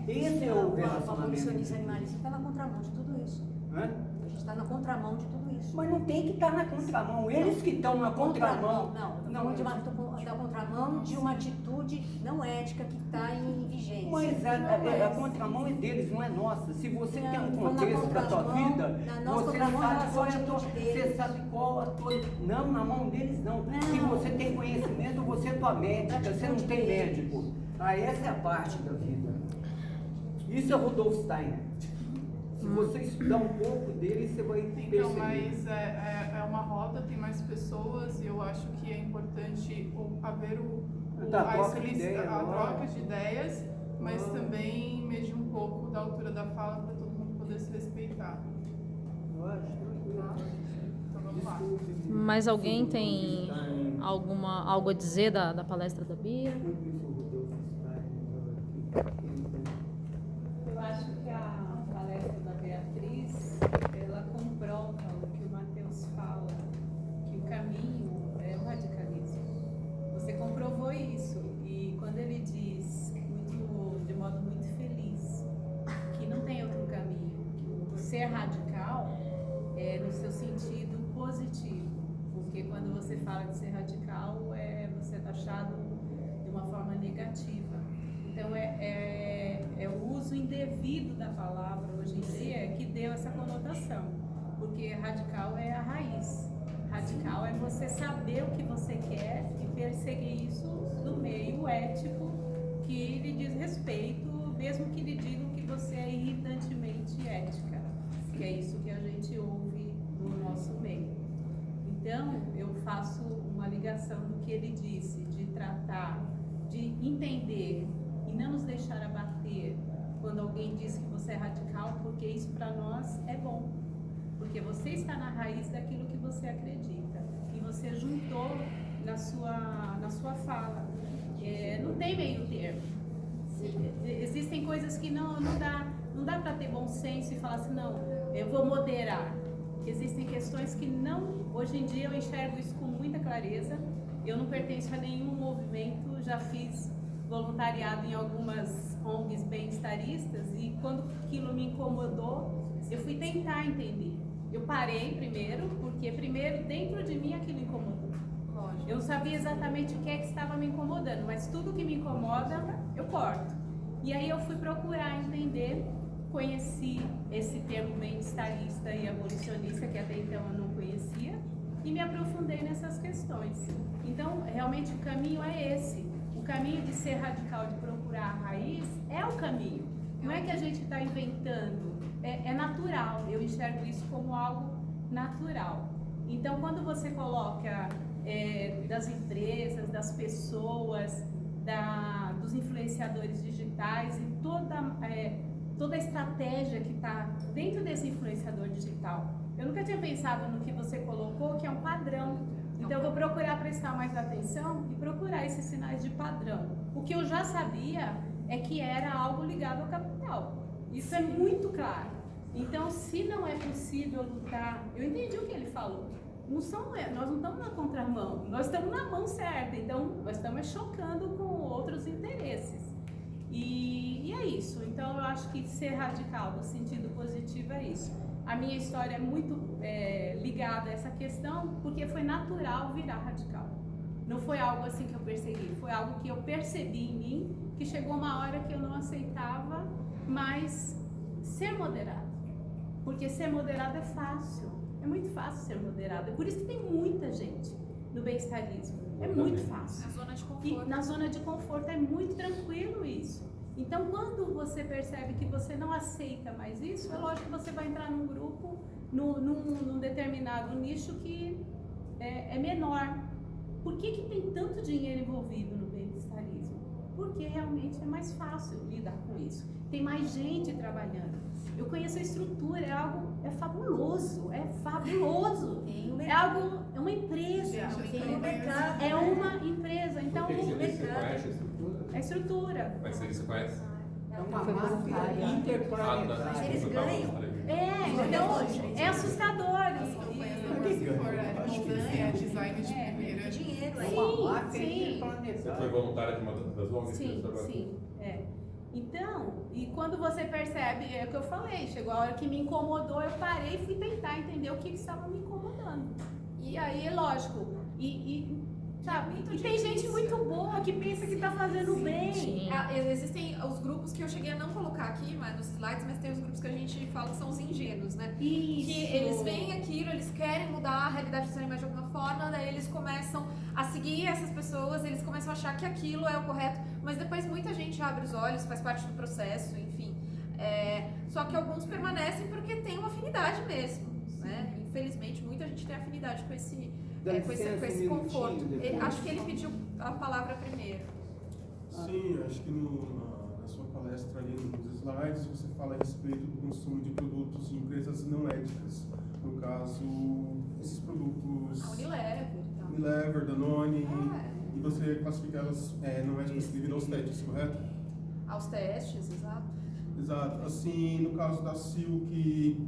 Esse é o O abolicionismo relacionamento. animalista está na contramão de tudo isso. Hã? A gente está na contramão de tudo isso. Mas não tem que estar na contramão. Eles que estão na contramão. Não, da contramão de uma atitude não ética que está em vigência. Mas a contramão é deles, não é nossa. Se você tem um contexto da tua vida, você sabe qual é a tua, você sabe qual a tua. Não, na mão deles não. Se você tem conhecimento, você é tua médica, você não tem médico. Essa é a parte da vida. Isso é Rudolf Steiner. Se você estudar um pouco dele, você vai perceber. Então, mas é uma roda, tem mais pessoas, e eu acho que é importante haver A troca de ideias, a troca de ideias, mas também medir um pouco da altura da fala para todo mundo poder se respeitar. Então vamos lá. Mas alguém tem algo a dizer da palestra da Bia? Eu acho que a palestra da Beatriz, ela comprova o que o Matheus fala, que o caminho é o radicalismo. Você comprovou isso, e quando ele diz, de modo muito feliz, que não tem outro caminho, que ser radical é no seu sentido positivo, porque quando você fala de ser radical, você é taxado de uma forma negativa. Então, é o uso indevido da palavra hoje em dia que deu essa conotação, porque radical é a raiz. Radical é você saber o que você quer e perseguir isso do meio ético que lhe diz respeito, mesmo que lhe digam que você é irritantemente ética, que é isso que a gente ouve no nosso meio. Então, eu faço uma ligação do que ele disse, de tratar, de entender e não nos deixar abater quando alguém diz que você é radical, porque isso para nós é bom. Porque você está na raiz daquilo que você acredita e você juntou na sua fala. Não tem meio termo. Existem coisas que não dá para ter bom senso e falar assim, não, eu vou moderar. Existem questões que hoje em dia eu enxergo isso com muita clareza. Eu não pertenço a nenhum movimento, já fiz voluntariado em algumas ONGs bem-estaristas, e quando aquilo me incomodou, eu fui tentar entender. Eu parei primeiro, porque dentro de mim aquilo incomodou. Eu não sabia exatamente o que é que estava me incomodando, mas tudo que me incomoda, eu corto. E aí eu fui procurar entender, conheci esse termo bem-estarista e abolicionista, que até então eu não conhecia, e me aprofundei nessas questões. Então, realmente o caminho é esse. O caminho de ser radical, de procurar a raiz, é o caminho. Não é que a gente está inventando, é natural. Eu enxergo isso como algo natural. Então, quando você coloca das empresas, das pessoas, dos influenciadores digitais e toda a estratégia que está dentro desse influenciador digital, eu nunca tinha pensado no que você colocou, que é um padrão. Então eu vou procurar prestar mais atenção e procurar esses sinais de padrão. O que eu já sabia é que era algo ligado ao capital. Isso é muito claro. Então, se não é possível lutar, eu entendi o que ele falou. nós não estamos na contramão, nós estamos na mão certa, então nós estamos chocando com outros interesses. E é isso, então eu acho que ser radical no sentido positivo é isso. A minha história é muito ligada a essa questão, porque foi natural virar radical. Não foi algo assim que eu persegui, foi algo que eu percebi em mim, que chegou uma hora que eu não aceitava mais ser moderado. Porque ser moderado é fácil, é muito fácil ser moderado. É por isso que tem muita gente no bem-estarismo, é muito fácil. Na zona de conforto. E na zona de conforto é muito tranquilo isso. Então, quando você percebe que você não aceita mais isso, é lógico que você vai entrar num grupo, num determinado nicho que é menor. Por que tem tanto dinheiro envolvido no bem-estarismo? Porque realmente é mais fácil lidar com isso. Tem mais gente trabalhando. Eu conheço a estrutura, é fabuloso, é fabuloso. É uma empresa. Tem um mercado. É uma empresa. Então, Por que você conhece a estrutura? a estrutura. Mas você conhece? É uma máfia interplanetária. Mas eles ganham. Então, é assustador. Se for é design de primeira. Dinheiro aí. Uma máfia sim. interplanetária. Você foi voluntária de uma das ONGs que você Sim, trabalhou? sim, Então, e quando você percebe, é o que eu falei, chegou a hora que me incomodou, eu parei e fui tentar entender o que estava me incomodando. E aí, lógico, sabe, e tem gente muito boa que pensa que está fazendo bem. Sim. Existem os grupos que eu cheguei a não colocar aqui, mas nos slides, mas tem os grupos que a gente fala que são os ingênuos, né? Isso. Que eles veem aquilo, eles querem mudar a realidade dos animais de alguma forma, daí eles começam a seguir essas pessoas, eles começam a achar que aquilo é o correto, mas depois muita gente abre os olhos, faz parte do processo, enfim. Só que alguns permanecem porque tem uma afinidade mesmo, né? Infelizmente, muita gente tem afinidade com esse conforto. Acho que ele pediu a palavra primeiro. Sim, acho que na sua palestra ali nos slides você fala a respeito do consumo de produtos de empresas não éticas. No caso, esses produtos A Unilever e tal. Unilever, Danone, Ah, e você classifica elas não éticas devido aos testes, correto? Aos testes, exato. Exato. Assim, no caso da Silk, que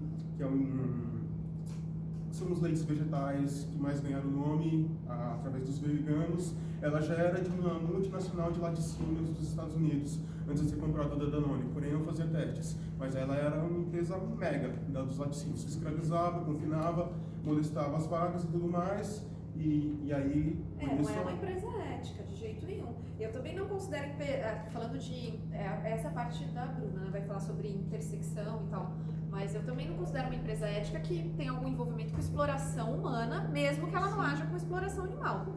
são os leites vegetais que mais ganharam nome através dos veganos, ela já era de uma multinacional de laticínios dos Estados Unidos, antes de ser comprada da Danone, porém não fazia testes. Mas ela era uma empresa mega dos laticínios, que escravizava, confinava, molestava as vagas e tudo mais, e aí... Não é uma empresa ética, de jeito nenhum. Eu também não considero que, falando de... essa parte da Bruna, né, vai falar sobre intersecção e tal, mas eu também não considero uma empresa ética que tem algum envolvimento com exploração humana, mesmo que ela não haja com exploração animal.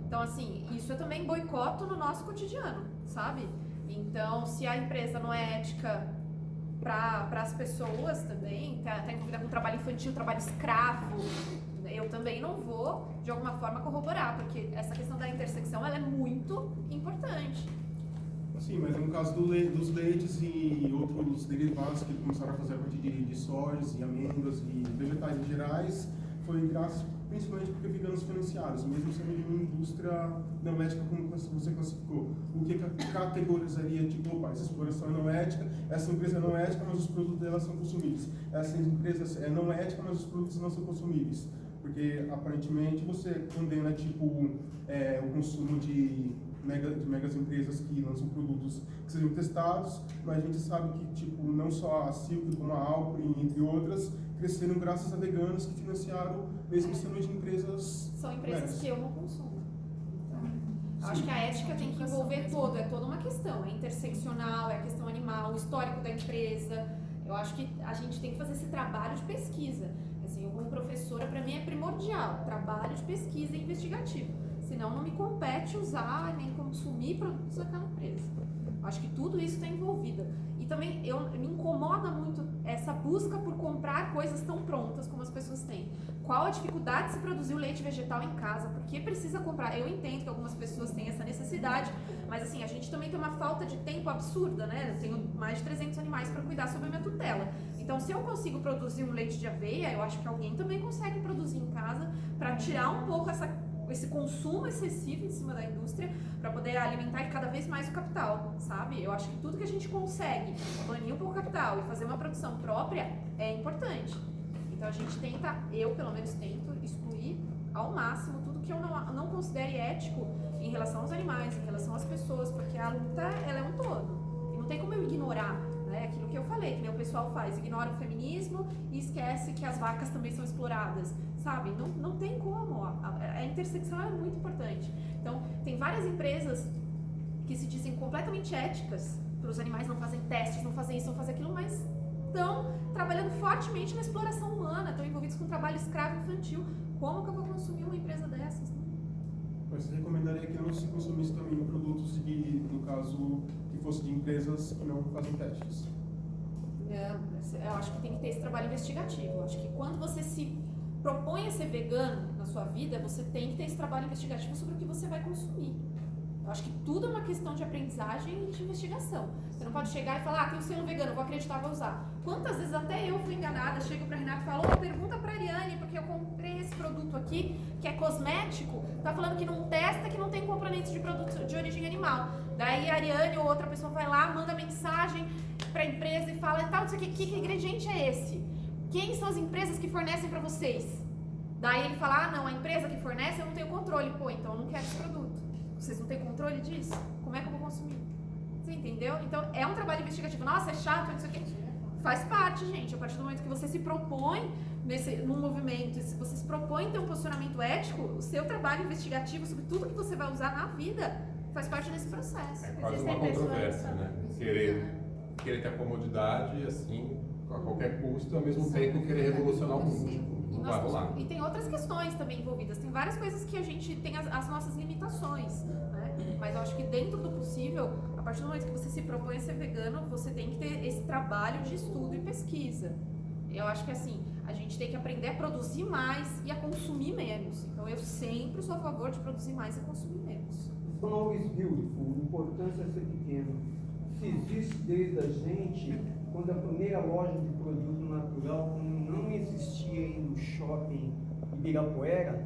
Então, assim, isso eu também boicoto no nosso cotidiano, sabe? Então, se a empresa não é ética para as pessoas também, tá envolvida com trabalho infantil, trabalho escravo, eu também não vou, de alguma forma, corroborar, porque essa questão da intersecção, ela é muito importante. Sim, mas no caso dos leites e outros derivados que começaram a fazer a partir de sojas e amêndoas e vegetais em gerais, foi graças principalmente porque veganos financiados, mesmo sendo de uma indústria não ética como você classificou. O que categorizaria, tipo, opa, essa exploração é não ética, essa empresa é não ética, mas os produtos dela são consumíveis. Essa empresa é não ética, mas os produtos não são consumíveis. Porque, aparentemente, você condena, tipo, o consumo de megas empresas que lançam produtos que sejam testados, mas a gente sabe que, tipo, não só a Silk, como a Alpine, entre outras, cresceram graças a veganos que financiaram, mesmo sendo de empresas... São empresas que eu não consumo. Eu acho que a ética tem que envolver todo, é toda uma questão, é interseccional, é a questão animal, o histórico da empresa. Eu acho que a gente tem que fazer esse trabalho de pesquisa. Assim, eu como professora, para mim é primordial, trabalho de pesquisa investigativo. Senão não me compete usar nem consumir produtos daquela empresa. Acho que tudo isso está envolvido. E também me incomoda muito essa busca por comprar coisas tão prontas como as pessoas têm. Qual a dificuldade de se produzir o leite vegetal em casa? Por que precisa comprar? Eu entendo que algumas pessoas têm essa necessidade, mas assim, a gente também tem uma falta de tempo absurda, né? Eu tenho mais de 300 animais para cuidar sob a minha tutela. Então, se eu consigo produzir um leite de aveia, eu acho que alguém também consegue produzir em casa para tirar um pouco esse consumo excessivo em cima da indústria para poder alimentar cada vez mais o capital, sabe? Eu acho que tudo que a gente consegue banir um pouco o capital e fazer uma produção própria é importante. Então a gente tenta, eu pelo menos tento excluir ao máximo tudo que eu não considere ético em relação aos animais, em relação às pessoas, porque a luta, ela é um todo. E não tem como eu ignorar, né, aquilo que eu falei, que nem o pessoal faz, ignora o feminismo e esquece que as vacas também são exploradas, sabe? Não tem como, a intersecção é muito importante. Então, tem várias empresas que se dizem completamente éticas, para os animais não fazem testes, não fazem isso, não fazem aquilo, mas estão trabalhando fortemente na exploração humana, estão envolvidos com trabalho escravo infantil. Como que eu vou consumir uma empresa dessas? Mas você recomendaria que não se consumisse também produtos no caso, que fosse de empresas que não fazem testes? Não, eu acho que tem que ter esse trabalho investigativo. Eu acho que quando você se propõe a ser vegano na sua vida, você tem que ter esse trabalho investigativo sobre o que você vai consumir. Eu acho que tudo é uma questão de aprendizagem e de investigação. Você não pode chegar e falar, tem um selo vegano, vou acreditar, vou usar. Quantas vezes até eu fui enganada, chego pra Renata e falo, pergunta pra Ariane, porque eu comprei esse produto aqui, que é cosmético, tá falando que não testa, que não tem componentes de produto de origem animal. Daí a Ariane ou outra pessoa vai lá, manda mensagem pra empresa e fala, tal, que ingrediente é esse? Quem são as empresas que fornecem pra vocês? Daí ele fala, não, a empresa que fornece eu não tenho controle. Pô, então eu não quero esse produto. Vocês não têm controle disso? Como é que eu vou consumir? Você entendeu? Então, é um trabalho investigativo. Nossa, é chato, não sei o quê. Faz parte, gente. A partir do momento que você se propõe num movimento, se você se propõe ter um posicionamento ético, o seu trabalho investigativo sobre tudo que você vai usar na vida faz parte desse processo. É quase uma controvérsia, né? Querer ter a comodidade, assim, a qualquer custo, ao mesmo tempo querer revolucionar o mundo. E tem outras questões também envolvidas. Tem várias coisas que a gente tem as nossas limitações, né? Mas eu acho que dentro do possível, a partir do momento que você se propõe a ser vegano, você tem que ter esse trabalho de estudo e pesquisa. Eu acho que assim, a gente tem que aprender a produzir mais e a consumir menos. Então eu sempre sou a favor de produzir mais e consumir menos. Small is beautiful, importância é ser pequeno. Se existe desde a gente, quando a primeira loja de produto natural, como não existia aí no shopping Ibirapuera,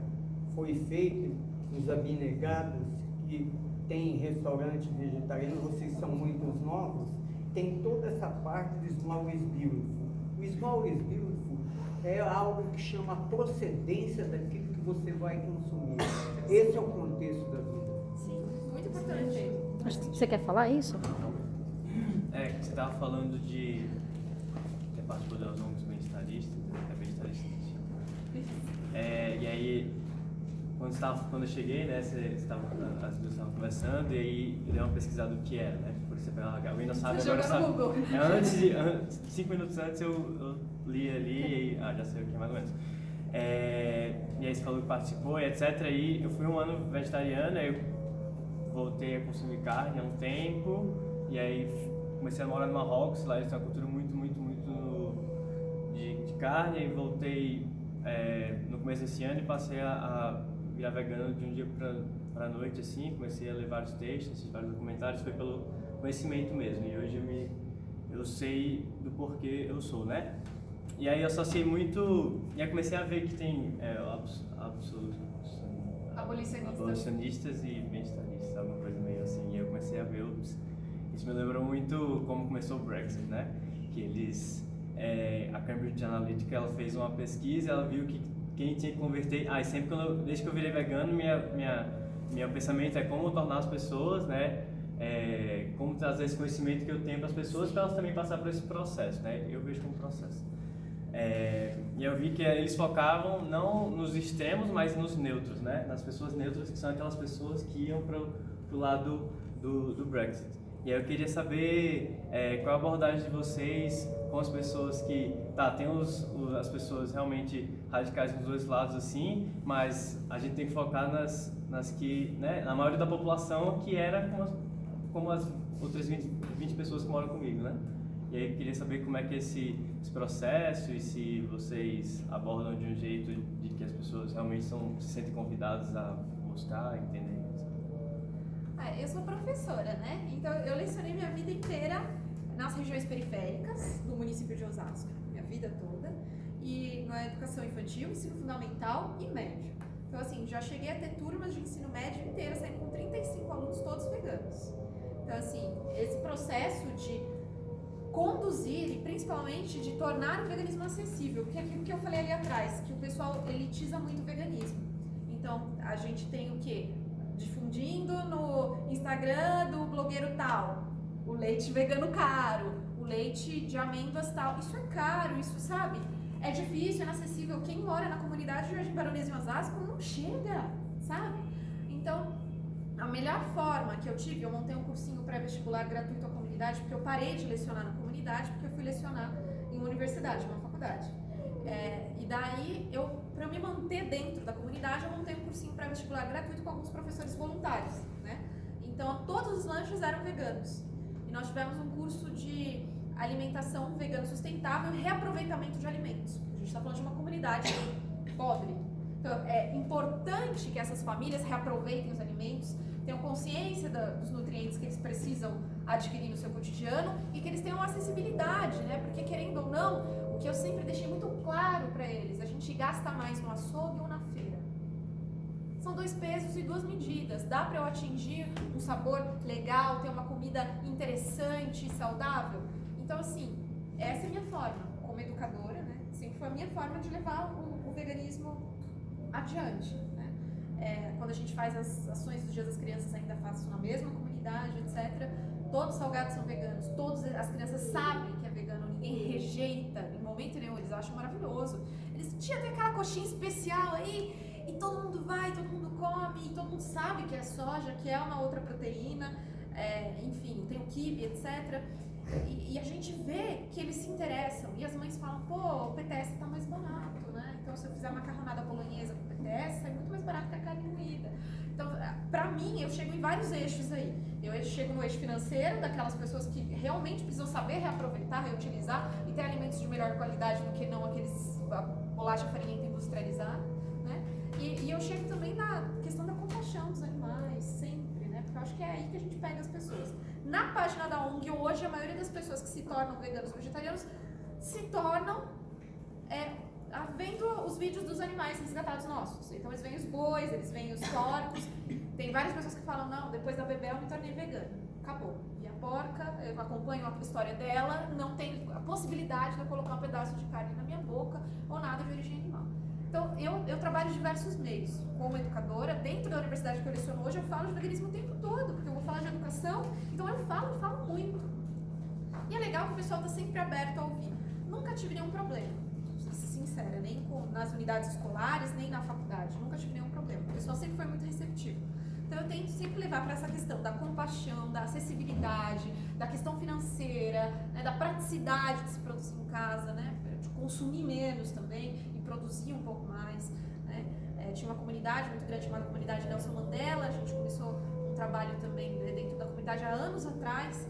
foi feito nos abnegados, que tem restaurante vegetariano, vocês são muitos novos, tem toda essa parte do Small is beautiful. O Small is beautiful é algo que chama a procedência daquilo que você vai consumir. Esse é o contexto da vida. Sim, muito importante. Você quer falar isso? Você estava falando de que participou das ONGs bem-estaristas, bem-estaristas. E aí, quando eu cheguei, né, as duas estavam conversando, e aí eu dei uma pesquisada do que era, né? Por você pegar alguém não sabe, você agora sabe. Google. 5 minutos antes eu li ali, e já sei o que é mais ou menos. E aí você falou que participou, e etc. E eu fui um ano vegetariano, aí eu voltei a consumir carne há um tempo, e aí comecei a morar no Marrocos, lá eles têm uma cultura muito de carne, e voltei no começo desse ano e passei a virar vegano de um dia para a noite, assim, comecei a ler vários textos, vários documentários, foi pelo conhecimento mesmo, e hoje eu sei do porquê eu sou, né? E aí eu associei muito, e aí comecei a ver que tem abolicionistas e bem-estaristas, alguma coisa meio assim, e eu comecei a ver isso me lembrou muito como começou o Brexit, né? Que eles, a Cambridge Analytica, ela fez uma pesquisa, ela viu que quem tinha que converter, sempre desde que eu virei vegano, meu pensamento é como tornar as pessoas, né? Como trazer esse conhecimento que eu tenho para as pessoas, para elas também passar por esse processo, né? Eu vejo como processo. E eu vi que eles focavam não nos extremos, mas nos neutros, né? Nas pessoas neutras, que são aquelas pessoas que iam para o lado do Brexit. E aí eu queria saber qual a abordagem de vocês com as pessoas que... tem as pessoas realmente radicais nos dois lados, assim, mas a gente tem que focar nas que, né, na maioria da população, que era como as outras 20 pessoas que moram comigo, né? E aí eu queria saber como é que é esse processo, e se vocês abordam de um jeito de que as pessoas realmente se sentem convidadas a buscar, entender. Eu sou professora, né? Então eu lecionei minha vida inteira nas regiões periféricas do município de Osasco, minha vida toda, e na educação infantil, ensino fundamental e médio. Então assim, já cheguei a ter turmas de ensino médio inteira, saindo com 35 alunos todos veganos. Então assim, esse processo de conduzir e principalmente de tornar o veganismo acessível, porque é aquilo que eu falei ali atrás, que o pessoal elitiza muito o veganismo. Então, a gente tem o quê? Difundindo no Instagram do blogueiro tal, o leite vegano caro, o leite de amêndoas tal. Isso é caro, isso, sabe? É difícil, é inacessível. Quem mora na comunidade de Jardim Baronesa em Osasco não chega, sabe? Então, a melhor forma que eu tive, eu montei um cursinho pré-vestibular gratuito à comunidade, porque eu parei de lecionar na comunidade, porque eu fui lecionar em uma universidade, uma faculdade. E daí, para me manter dentro da comunidade, eu montei um cursinho pré-vestibular gratuito com alguns professores voluntários, né? Então, todos os lanches eram veganos. E nós tivemos um curso de alimentação vegana sustentável e reaproveitamento de alimentos. A gente está falando de uma comunidade pobre. Então, é importante que essas famílias reaproveitem os alimentos, tenham consciência dos nutrientes que eles precisam adquirir no seu cotidiano e que eles tenham acessibilidade, né? Porque, querendo ou não, o que eu sempre deixei muito claro para eles, a gente gasta mais no açougue ou na feira. São 2 pesos e 2 medidas. Dá para eu atingir um sabor legal, ter uma comida interessante e saudável? Então, assim, essa é a minha forma, como educadora, né? Sempre foi a minha forma de levar o veganismo adiante, né? Quando a gente faz as ações dos Dias das Crianças, ainda faço na mesma comunidade, etc. Todos os salgados são veganos, todas as crianças sabem que é vegano, ninguém rejeita, em momento nenhum, eles acham maravilhoso. Eles tinham até aquela coxinha especial aí, e todo mundo vai, todo mundo come, e todo mundo sabe que é soja, que é uma outra proteína, enfim, tem o quibe, etc. E a gente vê que eles se interessam, e as mães falam, pô, o PTS tá mais barato, né? Então, se eu fizer macarronada bolonhesa com PTS, é muito mais barato que a carne moída. Então, pra mim, eu chego em vários eixos aí. Eu chego no eixo financeiro, daquelas pessoas que realmente precisam saber reaproveitar, reutilizar e ter alimentos de melhor qualidade do que não aqueles bolacha farinhenta industrializada, né? E eu chego também na questão da compaixão dos animais, sempre, né? Porque eu acho que é aí que a gente pega as pessoas. Na página da ONG, hoje, a maioria das pessoas que se tornam veganos vegetarianos se tornam vendo os vídeos dos animais resgatados nossos. Então, eles veem os bois, eles veem os porcos. Tem várias pessoas que falam, não, depois da Bebel eu me tornei vegana. Acabou. E a porca, eu acompanho a história dela, não tem a possibilidade de eu colocar um pedaço de carne na minha boca ou nada de origem animal. Então, eu trabalho em diversos meios. Como educadora, dentro da universidade que eu leciono hoje, eu falo de veganismo o tempo todo, porque eu vou falar de educação, então eu falo muito. E é legal que o pessoal está sempre aberto a ouvir. Nunca tive nenhum problema, pra ser sincera, nem nas unidades escolares, nem na faculdade. Nunca tive nenhum problema. O pessoal sempre foi muito receptivo. Então, eu tento sempre levar para essa questão da compaixão, da acessibilidade, da questão financeira, né, da praticidade de se produzir em casa, né, de consumir menos também e produzir um pouco mais, né. Tinha uma comunidade muito grande chamada Comunidade Nelson Mandela. A gente começou um trabalho também dentro da comunidade há anos atrás,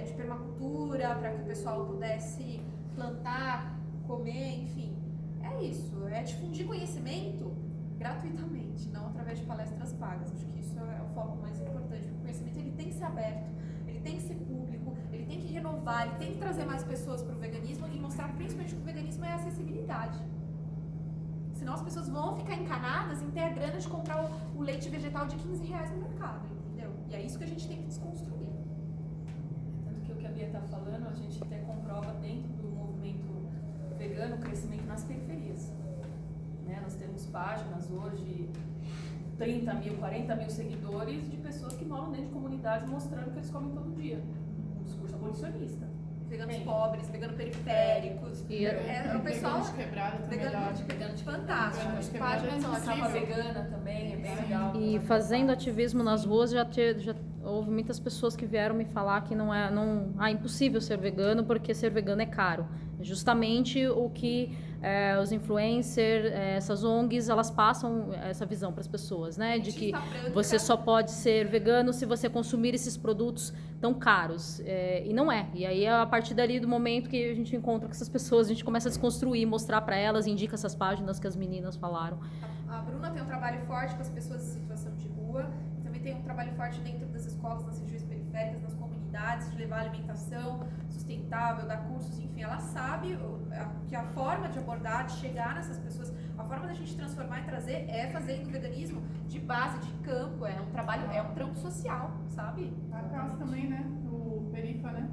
de permacultura, para que o pessoal pudesse plantar, comer, enfim. É isso, é difundir conhecimento gratuitamente, não através de palestras pagas. Acho que isso é o foco mais importante, porque o conhecimento ele tem que ser aberto, ele tem que ser público, ele tem que renovar, ele tem que trazer mais pessoas para o veganismo e mostrar principalmente que o veganismo é acessibilidade. Senão as pessoas vão ficar encanadas em ter a grana de comprar o leite vegetal de R$15 no mercado, entendeu? E é isso que a gente tem que desconstruir. Tanto que o que a Bia está falando, a gente até comprova dentro do movimento vegano o crescimento nas periferias. Né? Nós temos páginas hoje, 30 mil, 40 mil seguidores de pessoas que moram dentro de comunidades mostrando que eles comem todo dia. Um discurso abolicionista. Veganos pobres, veganos periféricos. O pessoal. Vegano de quebrada também. Vegano de fantástico. Vegano de Páginas quebrada. Samba vegana também, é bem legal. E fazendo ativismo nas ruas, já houve muitas pessoas que vieram me falar que é impossível ser vegano porque ser vegano é caro. É justamente o que os influencers, essas ONGs, elas passam essa visão para as pessoas, né? De que você só pode ser vegano se você consumir esses produtos tão caros. E não é. E aí, a partir dali, do momento que a gente encontra com essas pessoas, a gente começa a desconstruir, mostrar para elas, indica essas páginas que as meninas falaram. A Bruna tem um trabalho forte com as pessoas em situação de rua. Também tem um trabalho forte dentro das escolas, nas regiões periféricas, nas comunidades, de levar alimentação sustentável, dar cursos, enfim. Ela sabe que a forma de abordar, de chegar nessas pessoas, a forma da gente transformar e trazer é fazer do veganismo de base, de campo. É um trabalho, é um trampo social, sabe? A casa também, né? O Perifa, né?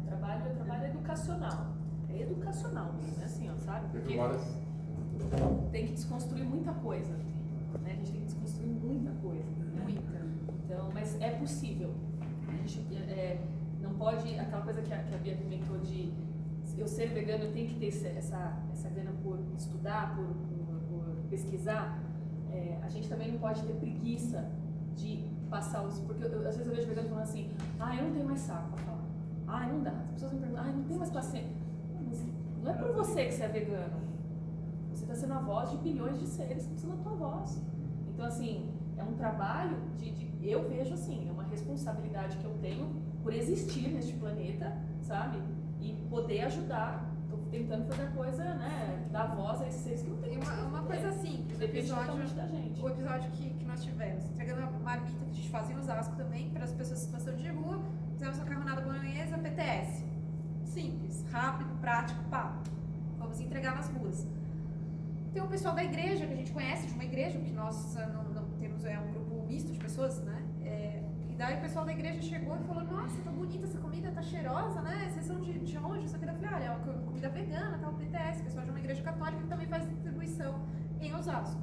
Trabalho educacional. É educacional mesmo, é assim, ó, sabe? Porque tem que desconstruir muita coisa, né? A gente tem que desconstruir muita coisa, né? Muita. Então, mas é possível. A gente não pode, aquela coisa que a Bia comentou de eu ser vegano, eu tenho que ter essa gana por estudar, por pesquisar. A gente também não pode ter preguiça de passar os... Porque às vezes eu vejo vegano falando assim, eu não tenho mais saco pra falar. Não dá. As pessoas me perguntam, não tenho mais paciência. Não é por você que você é vegano. Você está sendo a voz de bilhões de seres que precisam da tua voz. Então, assim, é um trabalho eu vejo assim, é uma responsabilidade que eu tenho por existir neste planeta, sabe? E poder ajudar. Estou tentando fazer a coisa, né? Dar voz a esses seres que não têm. Uma coisa simples, depende totalmente da gente. O episódio que nós tivemos, entregando a marmita que a gente fazia em Osasco também, para as pessoas em situação de rua, fizemos uma macarronada bolonhesa, PTS. Simples, rápido, prático, pá. Vamos entregar nas ruas. Tem um pessoal da igreja que a gente conhece, de uma igreja, que nós não temos, um grupo misto de pessoas, né? E daí o pessoal da igreja chegou e falou, nossa, tá bonita essa comida, tá cheirosa, né? Vocês são de onde? Isso aqui. Eu falei, olha, é uma comida vegana, tá? O PTS, pessoal de uma igreja católica que também faz distribuição em Osasco.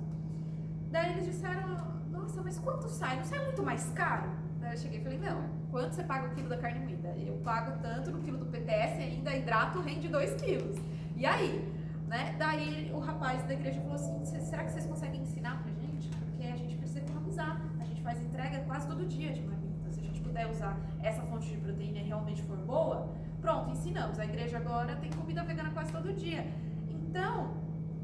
Daí eles disseram, nossa, mas quanto sai? Não sai muito mais caro? Daí eu cheguei e falei, não, quanto você paga o quilo da carne moída? Eu pago tanto no quilo do PTS e ainda hidrato rende 2 quilos. E aí? Né? Daí o rapaz da igreja falou assim, será que vocês conseguem ensinar pra gente? Porque a gente precisa economizar. A gente faz entrega quase todo dia de marmita. Se a gente puder usar essa fonte de proteína e realmente for boa, pronto, ensinamos. A igreja agora tem comida vegana quase todo dia. Então,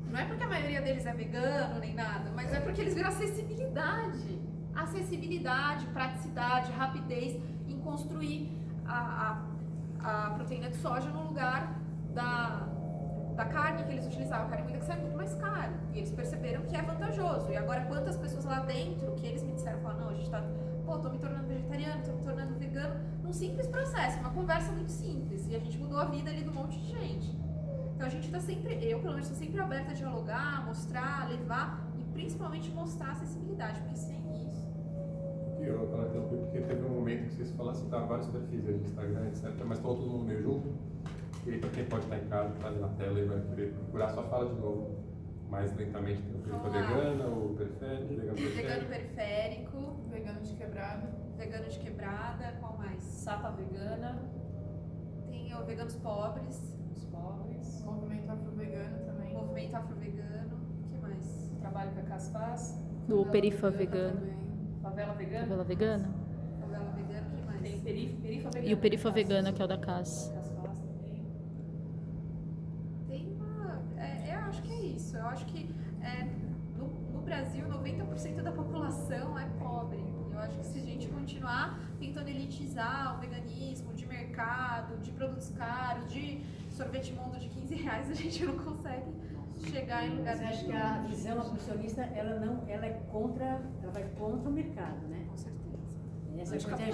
não é porque a maioria deles é vegano nem nada, mas é porque eles viram acessibilidade. Acessibilidade, praticidade, rapidez em construir a proteína de soja no lugar da carne que eles utilizavam, a carne moída que sai muito mais caro. E eles perceberam que é vantajoso. E agora quantas pessoas lá dentro que eles me disseram, não, a gente tá, tô me tornando vegetariano, tô me tornando vegano, num simples processo, uma conversa muito simples. E a gente mudou a vida ali de um monte de gente. Então a gente tá sempre, eu pelo menos tô sempre aberta a dialogar, mostrar, levar e principalmente mostrar a acessibilidade, porque sem isso... Porque teve um momento que vocês falaram assim, vários perfis aí no Instagram, etc, mas todo mundo meio junto. E aí, para quem pode estar em casa, está ali na tela e vai querer procurar, só fala de novo. Mais lentamente, tem o perifa vegana, o periférico, vegano periférico, vegano de quebrada, qual mais? Sapa vegana. Tem o veganos pobres. Os pobres. Movimento afro-vegano também. Movimento afro-vegano. O que mais? O trabalho que a Cas faz. Do perifa vegano. Favela vegana. Favela vegana. Favela vegana, o que mais? Tem perifa vegana. E o perifa vegana, que é o da Cas. Eu acho que é isso. Eu acho que no Brasil 90% da população é pobre. Eu acho que se a gente continuar tentando elitizar o veganismo de mercado, de produtos caros, de sorvete mundo de R$15, a gente não consegue chegar em lugar nenhum. Você acha que a visão abolicionista ela vai contra o mercado, né? Com certeza. Essa coisa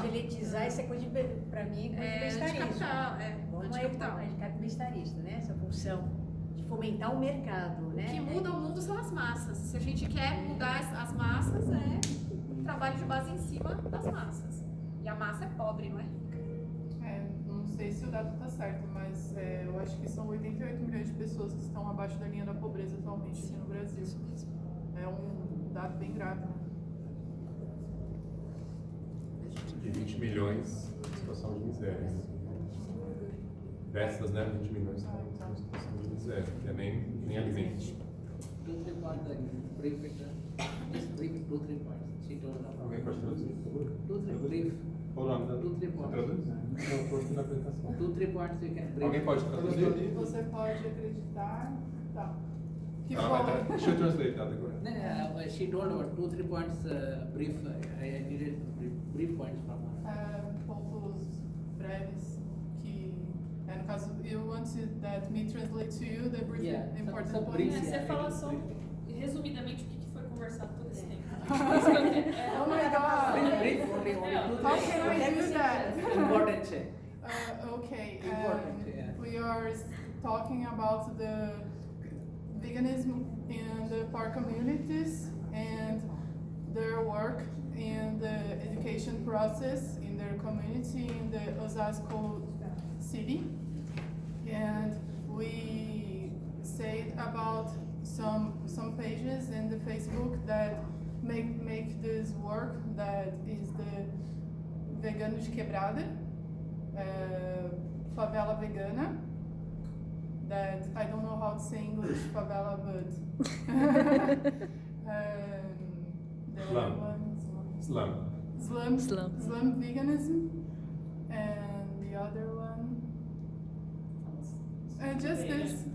de elitizar, essa coisa para mim é coisa de bem-estarista. Anticapital bem-estarista, né? Essa função de fomentar o mercado, né? O que muda o mundo são as massas. Se a gente quer mudar as massas, é um trabalho de base em cima das massas. E a massa é pobre, não é? Não sei se o dado está certo, mas eu acho que são 88 milhões de pessoas que estão abaixo da linha da pobreza atualmente aqui no Brasil. É um dado bem grave, né? E 20 milhões em situação de miséria. Dessas, né, 20 milhões estão em situação de miséria, que é nem alimento. Alguém pode traduzir, por favor? Qual o nome da traduz? Não, estou aqui na apresentação. Alguém pode traduzir? Você pode acreditar. Tá. Deixa eu translate that agora. She told about 2-3 points brief. I needed brief points from her. Pontos breves que, no caso, you want that me translate to you the brief important some points? brief, Você fala só, resumidamente, o que foi conversado todo esse tempo. Oh my God! Brief only. How can I do that? Important check. Okay. Important, yeah. We are talking about the veganism in the poor communities and their work in the education process in their community in the Osasco city. And we say about some pages in the Facebook that make this work, that is the Veganos de Quebrada, favela vegana, that I don't know how to say English favela, but the other one, Slum veganism, and the other one, just this,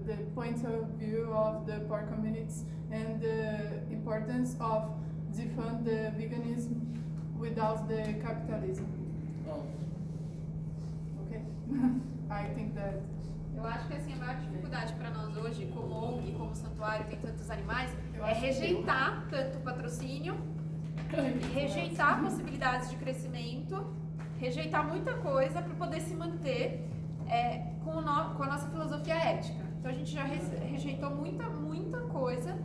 the point of view of the poor communities and the importance of defund the veganism without the capitalism. Oh. Okay? I think that. Eu acho que assim, a maior dificuldade para nós hoje, como ONG, como santuário, tem tantos animais, é rejeitar tanto patrocínio, rejeitar possibilidades de crescimento, rejeitar muita coisa para poder se manter com a nossa filosofia ética. Então a gente já rejeitou muita coisa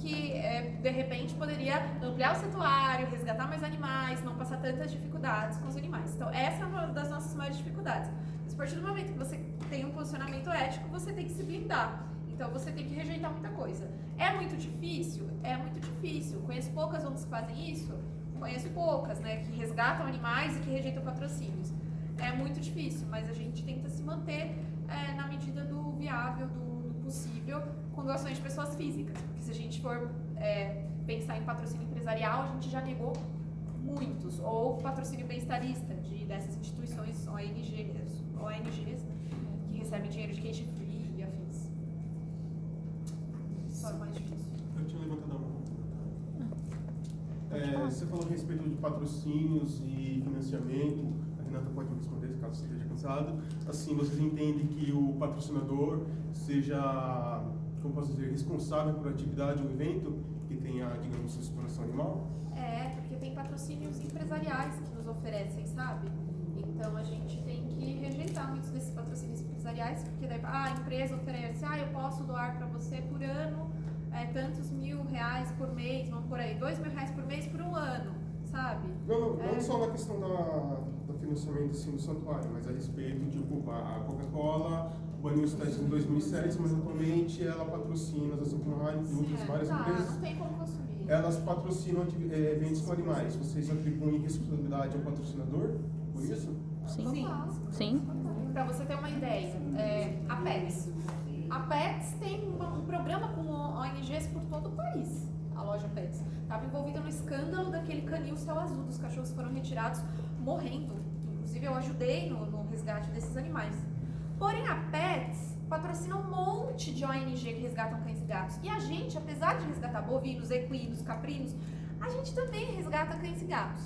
que de repente poderia ampliar o santuário, resgatar mais animais, não passar tantas dificuldades com os animais. Então essa é uma das nossas maiores dificuldades. Mas a partir do momento que você tem um posicionamento ético, você tem que se blindar. Então você tem que rejeitar muita coisa. É muito difícil? É muito difícil. Conheço poucas ONGs que fazem isso? Conheço poucas, né? Que resgatam animais e que rejeitam patrocínios. É muito difícil, mas a gente tenta se manter na medida do viável, do possível, com doações de pessoas físicas. Porque se a gente for pensar em patrocínio empresarial, a gente já negou muitos. Ou patrocínio bem-estarista dessas instituições ONGs, que recebem dinheiro de cage free e afins. Só mais difícil. Eu tinha levantado a mão. Você falou a respeito de patrocínios e financiamento. A Renata pode me responder, caso você esteja cansado. Assim, vocês entendem que o patrocinador seja, como posso dizer, responsável por atividade ou evento que tenha, digamos, exploração animal? Porque tem patrocínios empresariais que nos oferecem, sabe? Então a gente tem que rejeitar muitos desses patrocínios empresariais, porque daí a empresa oferece, eu posso doar para você por ano tantos R$1.000 por mês, vamos por aí, R$2.000 por mês por um ano, sabe? Não só na questão do financiamento assim, do santuário, mas a respeito de a Coca-Cola baniu os testes em 2007, mas atualmente ela patrocina, assim como a outras várias empresas. Não tem como consumir. Elas patrocinam eventos com animais. Vocês atribuem responsabilidade ao patrocinador por isso? Sim. Para você ter uma ideia, a Pets tem um programa com ONGs por todo o país. A loja Pets estava envolvida no escândalo daquele canil céu azul, dos cachorros que foram retirados morrendo. Inclusive eu ajudei no resgate desses animais. Porém a Pets patrocina um monte de ONG que resgatam cães e gatos. E a gente, apesar de resgatar bovinos, equinos, caprinos, a gente também resgata cães e gatos.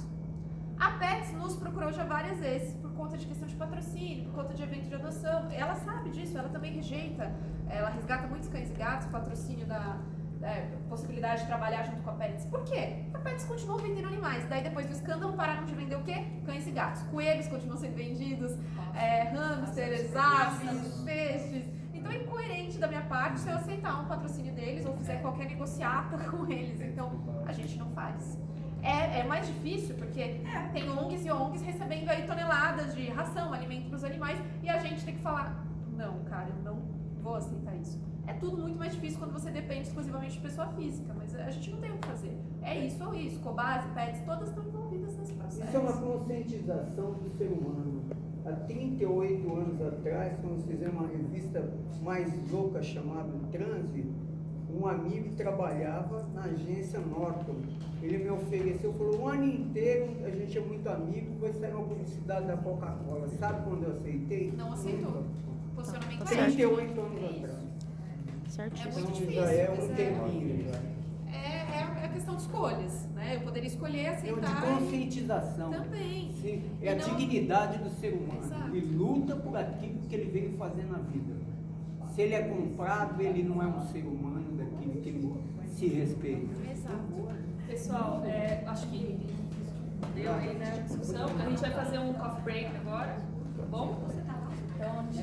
A Pets nos procurou já várias vezes por conta de questão de patrocínio, por conta de evento de adoção. Ela sabe disso, ela também rejeita. Ela resgata muitos cães e gatos, patrocínio da possibilidade de trabalhar junto com a Pets. Por quê? A Pets continuou vendendo animais. Daí depois do escândalo pararam de vender o quê? Cães e gatos. Coelhos continuam sendo vendidos, hamsters, aves, peixes. Então é incoerente da minha parte se eu aceitar um patrocínio deles ou fizer qualquer negociata com eles. Então a gente não faz. É mais difícil porque tem ONGs e ONGs recebendo aí toneladas de ração, alimento para os animais e a gente tem que falar, não, cara, eu não vou aceitar isso. É tudo muito mais difícil quando você depende exclusivamente de pessoa física, mas a gente não tem o que fazer. É isso ou isso, Cobase, Pets, todas estão envolvidas nesse processo. Isso é uma conscientização do ser humano. Há 38 anos atrás, quando fizemos uma revista mais louca chamada Transe, um amigo trabalhava na agência Norton. Ele me ofereceu, falou, o ano inteiro a gente é muito amigo, vai sair uma publicidade da Coca-Cola. Sabe quando eu aceitei? Não aceitou. Posicionamento 38 anos atrás. Certo. É muito difícil. Já é mas um tempinho. é questão de escolhas, né? Eu poderia escolher É aceitar. de conscientização. Também. Sim, E é a não- dignidade do ser humano. Exato. E luta por aquilo que ele veio fazer na vida. Se ele é comprado, ele não é um ser humano daquilo que ele se respeita. Exato. Pessoal, acho que deu aí, né, a discussão. A gente vai fazer um coffee break agora, tá bom? Então, a gente